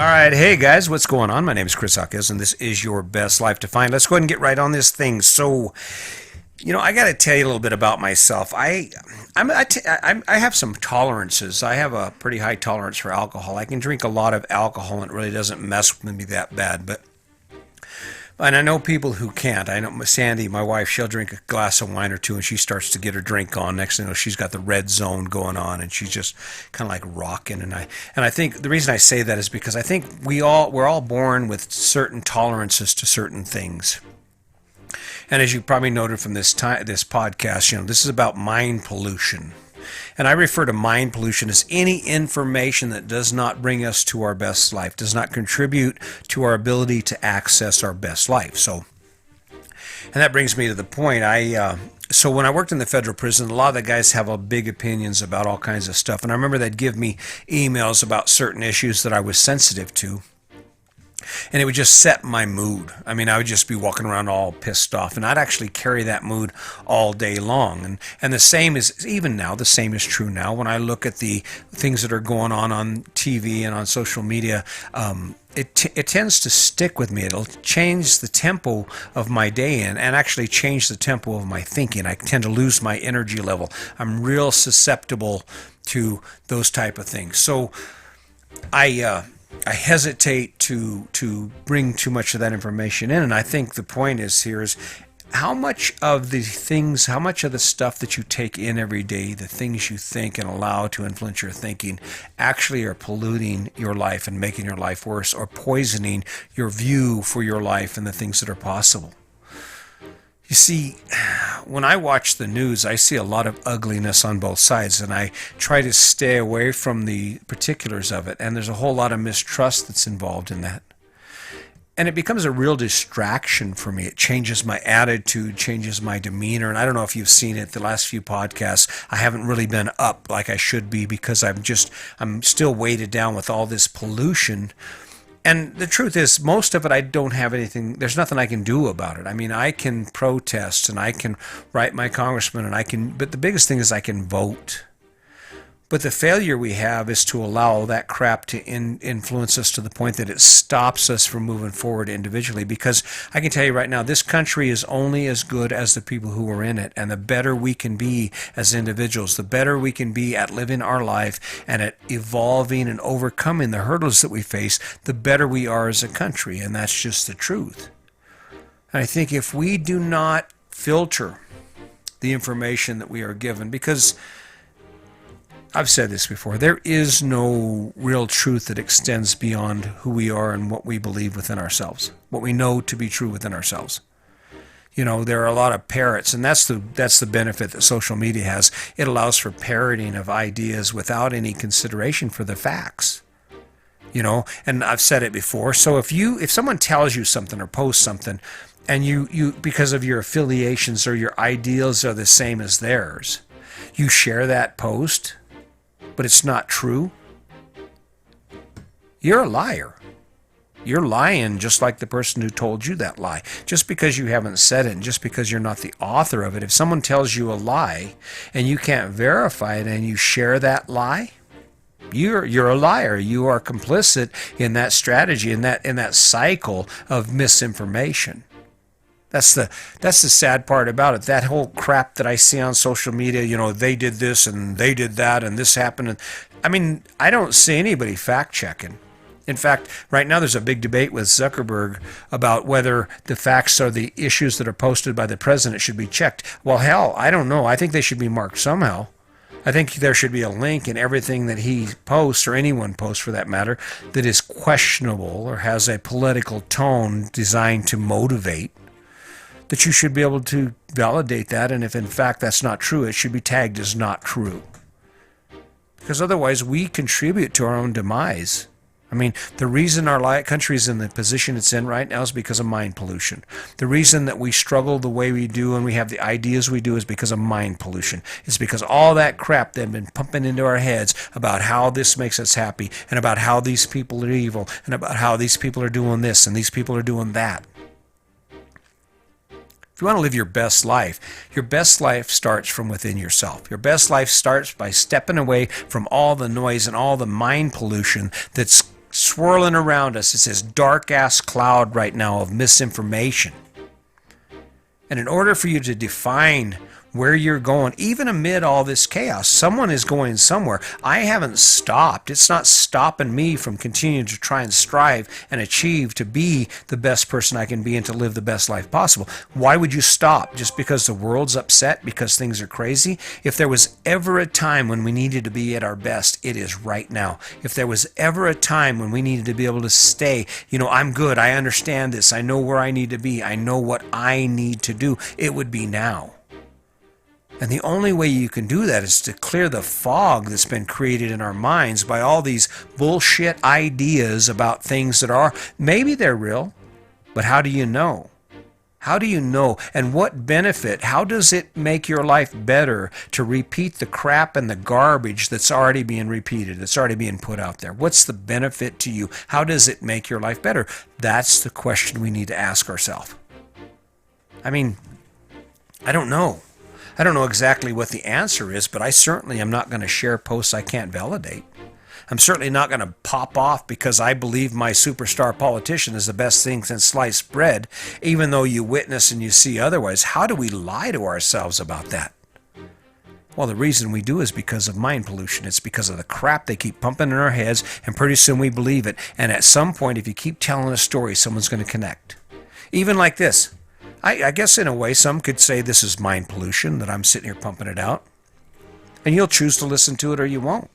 All right, hey guys, what's going on? My name is Chris Hawkins, and this is your best life defined. Let's go ahead and get right on this thing. So, I got to tell you a little bit about myself. I have some tolerances. I have a pretty high tolerance for alcohol. I can drink a lot of alcohol, and it really doesn't mess with me that bad. And I know people who can't. I know Sandy, my wife, she'll drink a glass of wine or two and she starts to get her drink on. Next thing you know, she's got the red zone going on and she's just kind of like rocking. And I think the reason I say that is because I think we're all born with certain tolerances to certain things. And as you probably noted from this podcast, this is about mind pollution. And I refer to mind pollution as any information that does not bring us to our best life, does not contribute to our ability to access our best life. And that brings me to the point. So when I worked in the federal prison, a lot of the guys have big opinions about all kinds of stuff. And I remember they'd give me emails about certain issues that I was sensitive to. And it would just set my mood. I mean, I would just be walking around all pissed off, and I'd actually carry that mood all day long. And the same is, even now, the same is true now. When I look at the things that are going on TV and on social media, it tends to stick with me. It'll change the tempo of my day and actually change the tempo of my thinking. I tend to lose my energy level. I'm real susceptible to those type of things. So I hesitate to bring too much of that information in, and I think the point is how much of the stuff that you take in every day, the things you think and allow to influence your thinking, actually are polluting your life and making your life worse or poisoning your view for your life and the things that are possible. You see, when I watch the news, I see a lot of ugliness on both sides, and I try to stay away from the particulars of it, and there's a whole lot of mistrust that's involved in that. And it becomes a real distraction for me. It changes my attitude, changes my demeanor, and I don't know if you've seen it the last few podcasts. I haven't really been up like I should be because I'm still weighted down with all this pollution. And the truth is, most of it, I don't have anything, there's nothing I can do about it. I mean, I can protest and I can write my congressman but the biggest thing is I can vote. But the failure we have is to allow that crap to influence us to the point that it stops us from moving forward individually. Because I can tell you right now, this country is only as good as the people who are in it. And the better we can be as individuals, the better we can be at living our life and at evolving and overcoming the hurdles that we face, the better we are as a country. And that's just the truth. And I think if we do not filter the information that we are given, because I've said this before, there is no real truth that extends beyond who we are and what we believe within ourselves, what we know to be true within ourselves. There are a lot of parrots, and that's the benefit that social media has. It allows for parroting of ideas without any consideration for the facts. And I've said it before. So if someone tells you something or posts something, and you because of your affiliations or your ideals are the same as theirs, you share that post, but it's not true, you're a liar. You're lying just like the person who told you that lie. Just because you haven't said it and just because you're not the author of it, if someone tells you a lie and you can't verify it and you share that lie, you're a liar. You are complicit in that strategy, in that cycle of misinformation. That's the sad part about it. That whole crap that I see on social media, they did this and they did that and this happened. I mean, I don't see anybody fact checking. In fact, right now there's a big debate with Zuckerberg about whether the facts or the issues that are posted by the president should be checked. Well, hell, I don't know. I think they should be marked somehow. I think there should be a link in everything that he posts, or anyone posts for that matter, that is questionable or has a political tone designed to motivate, that you should be able to validate that, and if in fact that's not true, it should be tagged as not true. Because otherwise we contribute to our own demise. I mean, the reason our country is in the position it's in right now is because of mind pollution. The reason that we struggle the way we do and we have the ideas we do is because of mind pollution. It's because all that crap they've been pumping into our heads about how this makes us happy and about how these people are evil and about how these people are doing this and these people are doing that. If you want to live your best life starts from within yourself. Your best life starts by stepping away from all the noise and all the mind pollution that's swirling around us. It's this dark-ass cloud right now of misinformation. And in order for you to define where you're going, even amid all this chaos, someone is going somewhere. I haven't stopped. It's not stopping me from continuing to try and strive and achieve to be the best person I can be and to live the best life possible. Why would you stop? Just because the world's upset, because things are crazy? If there was ever a time when we needed to be at our best, it is right now. If there was ever a time when we needed to be able to stay, I'm good, I understand this, I know where I need to be, I know what I need to do, it would be now. And the only way you can do that is to clear the fog that's been created in our minds by all these bullshit ideas about things that are, maybe they're real, but how do you know? How do you know? And what benefit? How does it make your life better to repeat the crap and the garbage that's already being repeated, that's already being put out there? What's the benefit to you? How does it make your life better? That's the question we need to ask ourselves. I mean, I don't know. I don't know exactly what the answer is, but I certainly am not going to share posts I can't validate. I'm certainly not going to pop off because I believe my superstar politician is the best thing since sliced bread, even though you witness and you see otherwise. How do we lie to ourselves about that? Well, the reason we do is because of mind pollution. It's because of the crap they keep pumping in our heads, and pretty soon we believe it. And at some point, if you keep telling a story, someone's going to connect. Even like this. I guess in a way some could say this is mind pollution, that I'm sitting here pumping it out. And you'll choose to listen to it or you won't.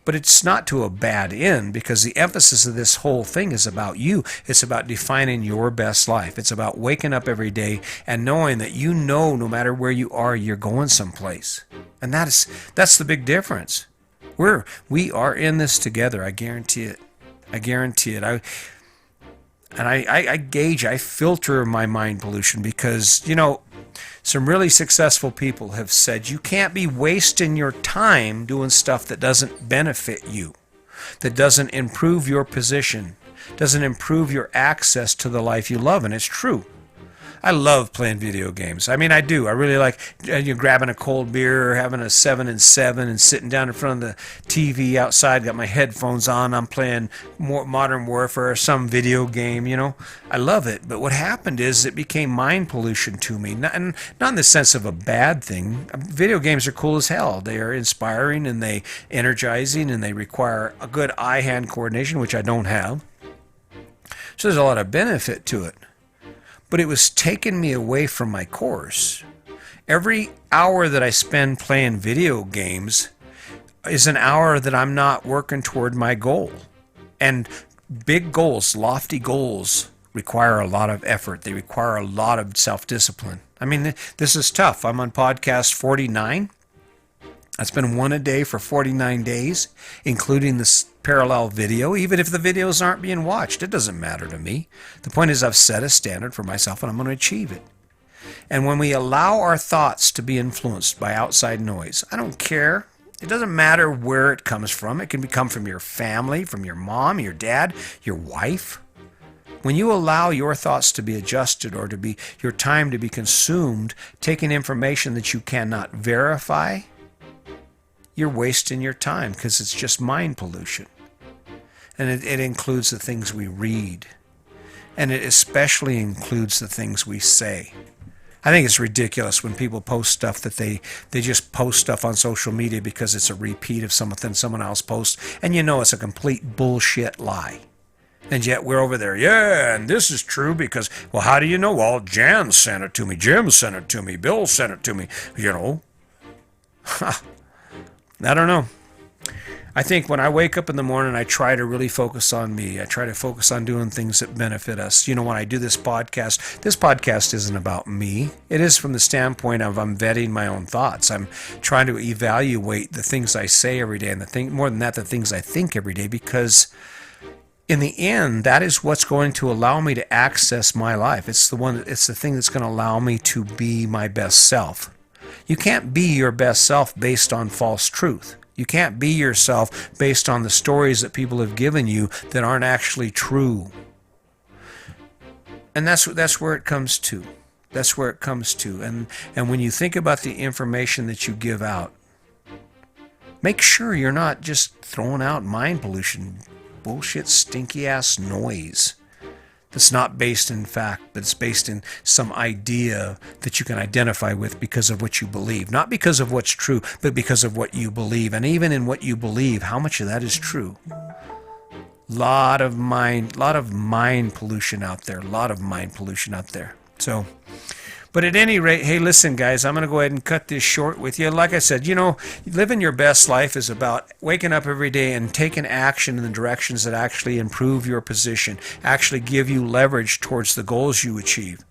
But it's not to a bad end, because the emphasis of this whole thing is about you. It's about defining your best life. It's about waking up every day and knowing that no matter where you are, you're going someplace. And that's the big difference. We are in this together. I guarantee it. I guarantee it. I filter my mind pollution because, some really successful people have said you can't be wasting your time doing stuff that doesn't benefit you, that doesn't improve your position, doesn't improve your access to the life you love. And it's true. I love playing video games. I mean, I do. I really like grabbing a cold beer or having a 7 and 7 and sitting down in front of the TV outside, got my headphones on. I'm playing Modern Warfare or some video game, I love it. But what happened is it became mind pollution to me. Not in the sense of a bad thing. Video games are cool as hell. They are inspiring and they energizing and they require a good eye-hand coordination, which I don't have. So there's a lot of benefit to it. But it was taking me away from my course. Every hour that I spend playing video games is an hour that I'm not working toward my goal. And big goals, lofty goals, require a lot of effort. They require a lot of self-discipline. I mean, this is tough. I'm on podcast 49. That's been one a day for 49 days, including this parallel video. Even if the videos aren't being watched, it doesn't matter to me. The point is I've set a standard for myself and I'm going to achieve it. And when we allow our thoughts to be influenced by outside noise, I don't care. It doesn't matter where it comes from. It can come from your family, from your mom, your dad, your wife. When you allow your thoughts to be adjusted or to be your time to be consumed, taking information that you cannot verify, you're wasting your time because it's just mind pollution. And it includes the things we read. And it especially includes the things we say. I think it's ridiculous when people post stuff that they just post stuff on social media because it's a repeat of something someone else posts. And it's a complete bullshit lie. And yet we're over there, yeah, and this is true because, well, how do you know? Well, Jan sent it to me, Jim sent it to me, Bill sent it to me, I don't know. I think when I wake up in the morning, I try to really focus on me. I try to focus on doing things that benefit us. When I do this podcast isn't about me. It is from the standpoint of I'm vetting my own thoughts. I'm trying to evaluate the things I say every day and more than that, the things I think every day, because in the end, that is what's going to allow me to access my life. It's the thing that's going to allow me to be my best self. You can't be your best self based on false truth. You can't be yourself based on the stories that people have given you that aren't actually true. And that's where it comes to. That's where it comes to. And when you think about the information that you give out, make sure you're not just throwing out mind pollution bullshit, stinky ass noise that's not based in fact, but it's based in some idea that you can identify with because of what you believe. Not because of what's true, but because of what you believe. And even in what you believe, how much of that is true? Lot of mind pollution out there. So, but at any rate, hey, listen, guys, I'm going to go ahead and cut this short with you. Like I said, living your best life is about waking up every day and taking action in the directions that actually improve your position, actually give you leverage towards the goals you achieve.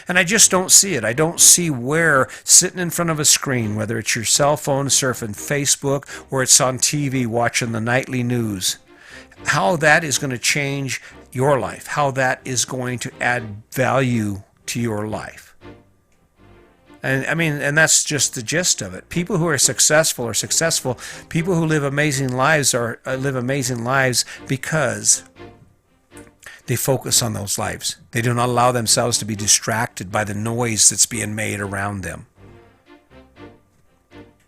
And I just don't see it. I don't see where sitting in front of a screen, whether it's your cell phone surfing Facebook or it's on TV watching the nightly news, how that is going to change your life, how that is going to add value to your life. And that's just the gist of it. People who are successful. People who live amazing lives live amazing lives because they focus on those lives. They do not allow themselves to be distracted by the noise that's being made around them.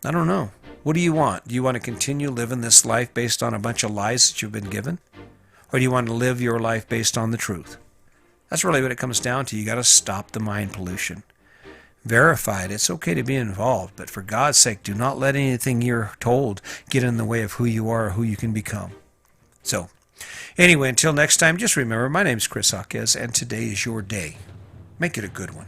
I don't know. What do you want? Do you want to continue living this life based on a bunch of lies that you've been given? Or do you want to live your life based on the truth? That's really what it comes down to. You got to stop the mind pollution. Verify it. It's okay to be involved, but for God's sake, do not let anything you're told get in the way of who you are or who you can become. So, anyway, until next time, just remember, my name's Chris Hawkes, and today is your day. Make it a good one.